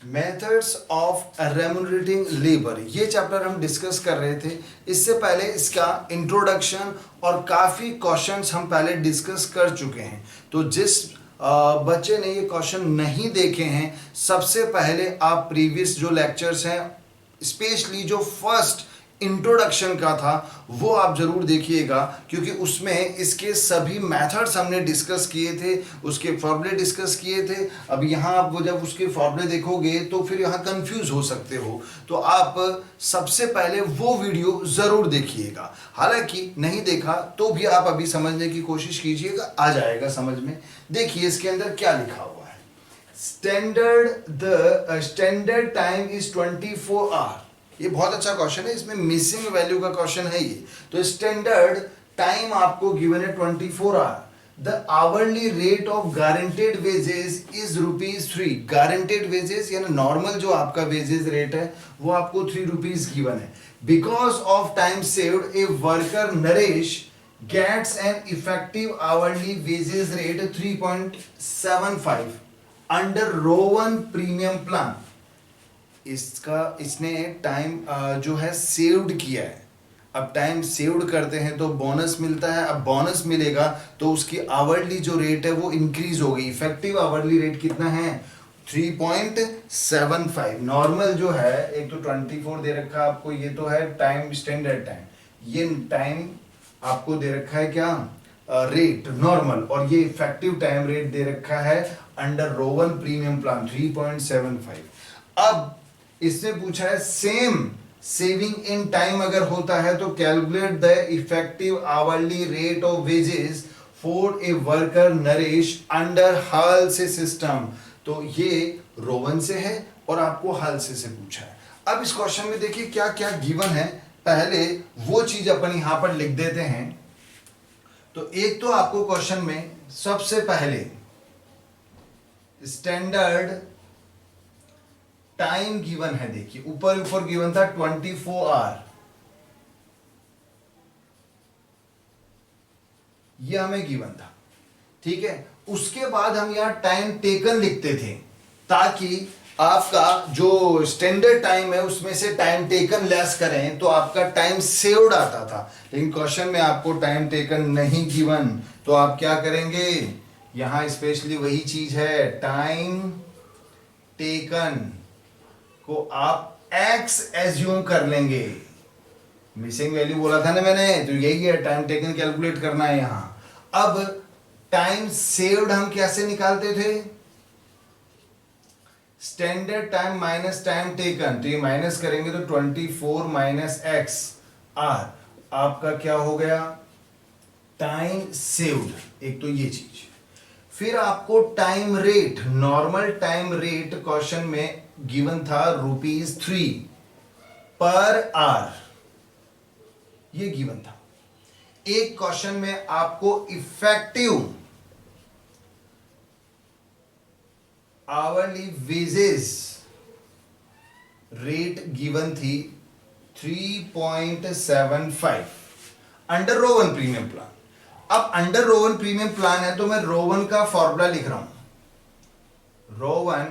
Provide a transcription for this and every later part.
Methods of रेम्यूनरेटिंग labour, ये chapter हम discuss कर रहे थे। इससे पहले इसका इंट्रोडक्शन और काफ़ी क्वेश्चंस हम पहले डिस्कस कर चुके हैं। तो जिस बच्चे ने ये क्वेश्चन नहीं देखे हैं, सबसे पहले आप प्रीवियस जो लेक्चर्स हैं, स्पेशली जो फर्स्ट इंट्रोडक्शन का था, वो आप जरूर देखिएगा, क्योंकि उसमें इसके सभी मेथड्स हमने डिस्कस किए थे, उसके फॉर्मूले डिस्कस किए थे। अब यहाँ आप वो जब उसके फॉर्मूले देखोगे तो फिर यहाँ कंफ्यूज हो सकते हो, तो आप सबसे पहले वो वीडियो जरूर देखिएगा। हालांकि नहीं देखा तो भी आप अभी समझने की कोशिश कीजिएगा, आ जाएगा समझ में। देखिए इसके अंदर क्या लिखा हुआ है। Standard time is 24 hour. ये बहुत अच्छा क्वेश्चन है, इसमें मिसिंग वैल्यू का क्वेश्चन है ये। तो स्टैंडर्ड टाइम आपको गिवन है 24 hour. The hourly rate of guaranteed wages is ₹3। Guaranteed wages यानी नॉर्मल जो आपका वेजेस रेट है वो आपको ₹3 गिवन है। Because of time saved a worker Naresh gets an effective hourly wages rate 3.75 under Rowan premium plan. इसने time जो है सेव्ड किया है। अब टाइम सेव्ड करते हैं तो बोनस मिलता है। अब बोनस मिलेगा तो उसकी आवरली जो रेट है वो इंक्रीज हो गई। इफेक्टिव आवरली रेट कितना है? 3.75। नॉर्मल जो है, एक तो 24 दे रखा है आपको, ये तो है टाइम स्टैंडर्ड टाइम। ये टाइम आपको दे रखा है क्या? रेट नॉर्मल, और ये इफेक्टिव टाइम रेट दे रखा है अंडर रोवन प्रीमियम प्लान 3.75। अब इसने पूछा है सेम सेविंग इन टाइम अगर होता है तो calculate the effective hourly rate of wages for a worker Naresh under Halsey system. तो ये रोवन से है और आपको हाल से पूछा है। अब इस क्वेश्चन में देखिए क्या क्या गिवन है, पहले वो चीज अपन यहां पर लिख देते हैं। तो एक तो आपको क्वेश्चन में सबसे पहले स्टैंडर्ड टाइम गिवन है। देखिए ऊपर गिवन था 24 आवर, ये हमें गिवन था, ठीक है। उसके बाद हम यहां टाइम टेकन लिखते थे ताकि आपका जो स्टैंडर्ड टाइम है उसमें से टाइम टेकन लेस करें तो आपका टाइम सेव्ड आता था। लेकिन क्वेश्चन में आपको टाइम टेकन नहीं गिवन, तो आप क्या करेंगे? यहां स्पेशली वही चीज है, टाइम टेकन को आप x एज्यूम कर लेंगे। मिसिंग वैल्यू बोला था ना मैंने, तो यही है, टाइम टेकन कैलकुलेट करना है यहां। अब टाइम सेव्ड हम कैसे निकालते थे? Standard time minus time taken, तो ये माइनस करेंगे तो 24 माइनस x आर, आपका क्या हो गया? Time saved. एक तो ये चीज। फिर आपको time rate, normal time rate question में गिवन था ₹3 पर आवर, ये गिवन था। एक क्वेश्चन में आपको effective hourly wages rate given थी 3.75 अंडर रोवन प्रीमियम प्लान। अब अंडर रोवन प्रीमियम प्लान है तो मैं रोवन का फॉर्मूला लिख रहा हूं, रोवन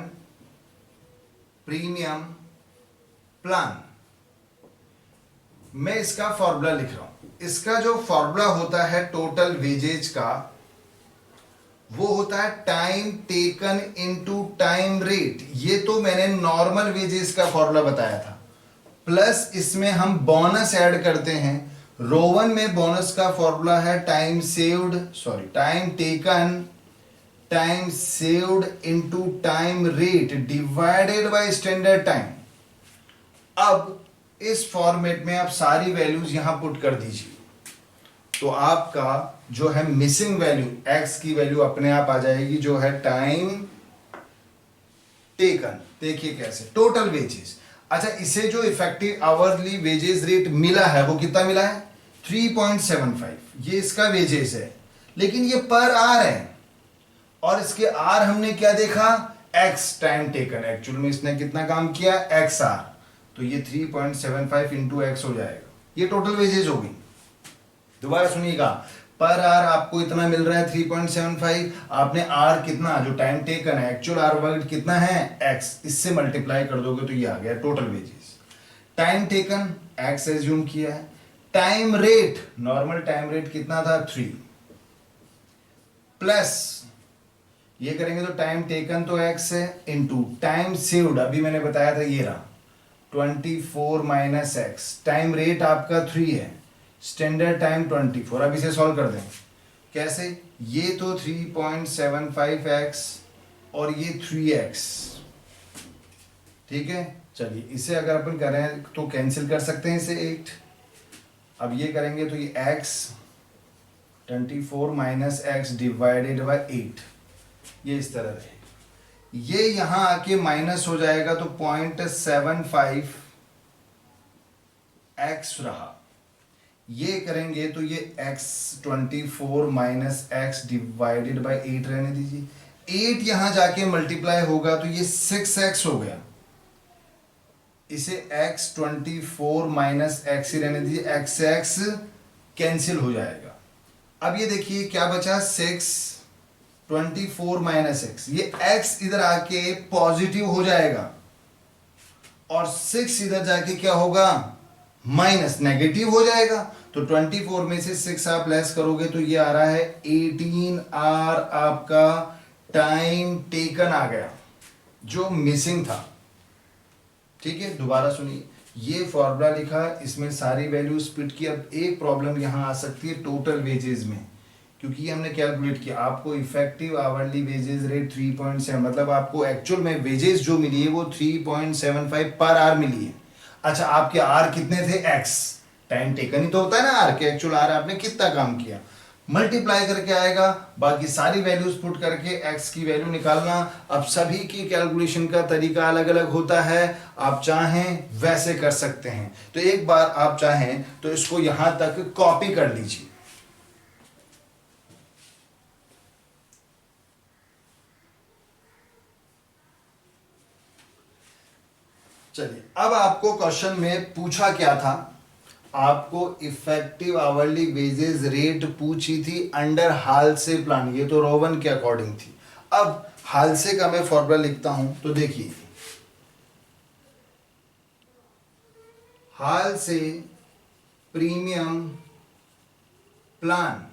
प्रीमियम प्लान। मैं इसका फॉर्मूला लिख रहा हूं। इसका जो फॉर्मूला होता है टोटल वेजेज का, वो होता है time taken into time rate. ये तो मैंने नॉर्मल वेजेस का फॉर्मूला बताया था, प्लस इसमें हम बोनस ऐड करते हैं। रोवन में बोनस का फॉर्मूला है time taken time saved into time rate divided by standard time. अब इस फॉर्मेट में आप सारी वैल्यूज यहां पुट कर दीजिए, तो आपका जो है मिसिंग वैल्यू x की वैल्यू अपने आप आ जाएगी, जो है टाइम टेकन। देखिए कैसे, टोटल वेजेस। अच्छा, इसे जो इफेक्टिव आवरली वेजेस रेट मिला है वो कितना मिला है? 3.75। ये इसका वेजेस है, लेकिन ये पर आर है, और इसके आर हमने क्या देखा? x time taken. एक्चुअल में इसने कितना काम किया? x आर, तो ये 3.75 इंटू x हो जाएगा। ये टोटल वेजेस होगी। दोबारा सुनिएगा, पर आर आपको इतना मिल रहा है 3.75, आपने आर कितना जो टाइम टेकन है एक्चुअल आर वर्क कितना है एक्स, इससे मल्टीप्लाई कर दोगे तो ये आ गया total wages. Time taken x assume किया है, time rate normal time rate कितना था 3, प्लस ये करेंगे तो टाइम टेकन तो एक्स है इनटू टाइम सेव्ड अभी मैंने बताया था ये रहा 24 माइनस एक्स, टाइम रेट आपका 3 है, स्टैंडर्ड टाइम 24। अब इसे सॉल्व कर दें कैसे, ये तो 3.75x और ये 3x, ठीक है। चलिए इसे अगर अपन करें तो कैंसिल कर सकते हैं इसे 8। अब ये करेंगे तो ये x 24 minus x divided by 8, ये इस तरह रहेगा। ये यहां आके माइनस हो जाएगा तो 0.75x रहा, ये करेंगे तो ये x 24 minus x divided by 8 रहने दीजिए, 8 यहां जाके मल्टीप्लाई होगा तो ये 6x हो गया, इसे x 24 माइनस एक्स ही रहने दीजिए, x कैंसिल हो जाएगा। अब ये देखिए क्या बचा 6 24 माइनस एक्स, ये x इधर आके पॉजिटिव हो जाएगा और 6 इधर जाके क्या होगा माइनस नेगेटिव हो जाएगा, तो 24 में से 6 आप लेस करोगे तो ये आ रहा है 18 आर आपका टाइम टेकन आ गया जो मिसिंग था। ठीक है, दोबारा सुनिए, ये फॉर्मूला लिखा, इसमें सारी वैल्यू स्प्लिट की। अब एक प्रॉब्लम यहां आ सकती है टोटल वेजेस में, क्योंकि ये हमने कैलकुलेट किया, आपको इफेक्टिव आवरली वेजेस रेट 3.7, मतलब आपको एक्चुअल में वेजेस जो मिली है वो 3.75 पर आवर मिली है। अच्छा, आपके आर कितने थे एक्स, टाइम टेकन ही तो होता है ना आर के, एक्चुअल आर आपने कितना काम किया, मल्टीप्लाई करके आएगा, बाकी सारी वैल्यूज पुट करके एक्स की वैल्यू निकालना। अब सभी की कैलकुलेशन का तरीका अलग अलग होता है, आप चाहें वैसे कर सकते हैं। तो एक बार आप चाहें तो इसको यहां तक कॉपी कर लीजिए। चलिए, अब आपको क्वेश्चन में पूछा क्या था, आपको इफेक्टिव आवरली वेजेस रेट पूछी थी अंडर हाल से प्लान, ये तो रोवन के अकॉर्डिंग थी। अब हाल से का मैं फॉर्मूला लिखता हूं, तो देखिए हाल से प्रीमियम प्लान,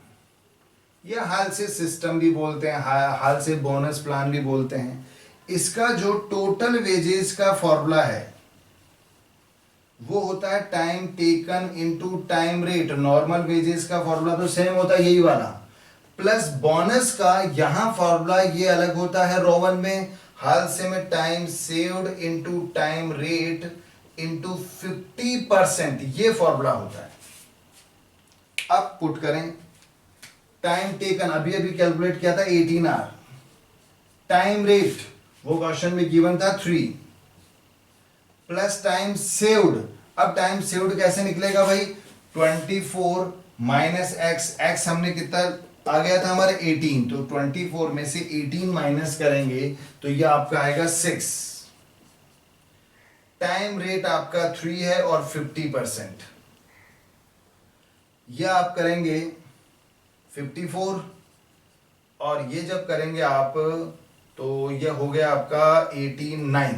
या हाल से सिस्टम भी बोलते हैं, हाल से बोनस प्लान भी बोलते हैं। इसका जो टोटल वेजेस का फॉर्मूला है वो होता है time taken into time rate. Normal wages का फॉर्मूला तो सेम होता है यही वाला, प्लस बोनस का यहां फॉर्मूला ये अलग होता है रोवन में, हाल से में time saved into time rate into 50%, ये फॉर्मूला होता है। अब पुट करें, टाइम टेकन अभी अभी कैलकुलेट किया था 18 आवर, टाइम रेट वो क्वेश्चन में गिवन था 3, प्लस टाइम सेव्ड। अब टाइम सेव्ड कैसे निकलेगा भाई, 24 माइनस एक्स, एक्स हमने कितना आ गया था हमारे 18, तो 24 में से 18 माइनस करेंगे तो ये आपका आएगा 6। टाइम रेट आपका 3 है और 50%, यह आप करेंगे 54, और ये जब करेंगे आप तो यह हो गया आपका 89,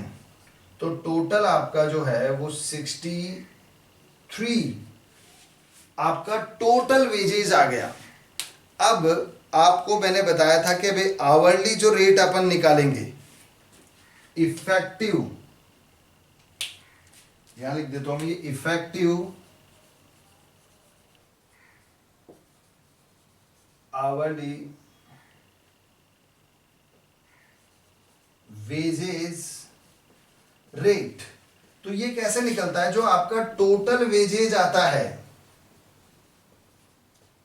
तो टोटल आपका जो है वो 63 आपका टोटल वेजेस आ गया। अब आपको मैंने बताया था कि भाई आवरली जो रेट अपन निकालेंगे, इफेक्टिव, यहां लिख देता हूं ये इफेक्टिव आवरली वेजेस रेट, तो ये कैसे निकलता है, जो आपका टोटल वेजेज आता है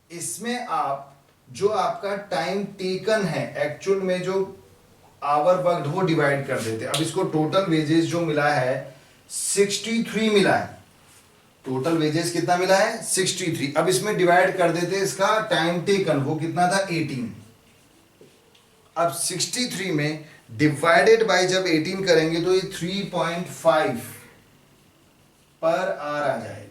इसमें आप जो आपका टाइम टेकन है एक्चुअल में जो आवर वर्कड वो डिवाइड कर देते हैं। अब इसको टोटल वेजेस जो मिला है 63 मिला है, टोटल वेजेस कितना मिला है 63। अब इसमें डिवाइड कर देते हैं इसका टाइम टेकन, वो कितना था 18। अब 63 में डिवाइडेड बाय जब 18 करेंगे तो ये 3.5 पर आवर आ जाएगा।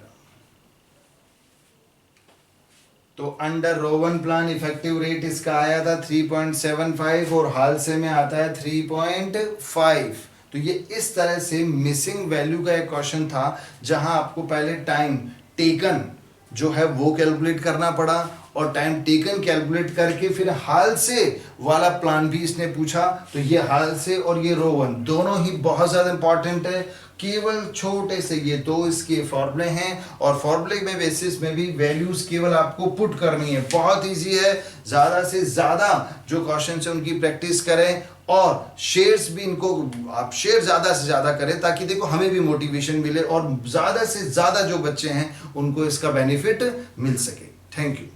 तो under row 1 plan effective rate इसका आया था 3.75 और हाल से में आता है 3.5। तो ये इस तरह से मिसिंग वैल्यू का एक क्वेश्चन था जहां आपको पहले टाइम टेकन जो है वो कैलकुलेट करना पड़ा और टाइम टेकन कैलकुलेट करके फिर हाल से वाला प्लान भी इसने पूछा। तो ये हाल से और ये रो 1 दोनों ही बहुत ज़्यादा इंपॉर्टेंट है। केवल छोटे से ये दो इसके फॉर्मूले हैं और फॉर्मूले में बेसिस में भी वैल्यूज केवल आपको पुट करनी है। बहुत इजी है। ज़्यादा से ज़्यादा जो क्वेश्चन है उनकी प्रैक्टिस करें और शेयर्स भी इनको आप शेयर ज़्यादा से ज़्यादा करें ताकि देखो हमें भी मोटिवेशन मिले और ज़्यादा से ज़्यादा जो बच्चे हैं उनको इसका बेनिफिट मिल सके। Thank you.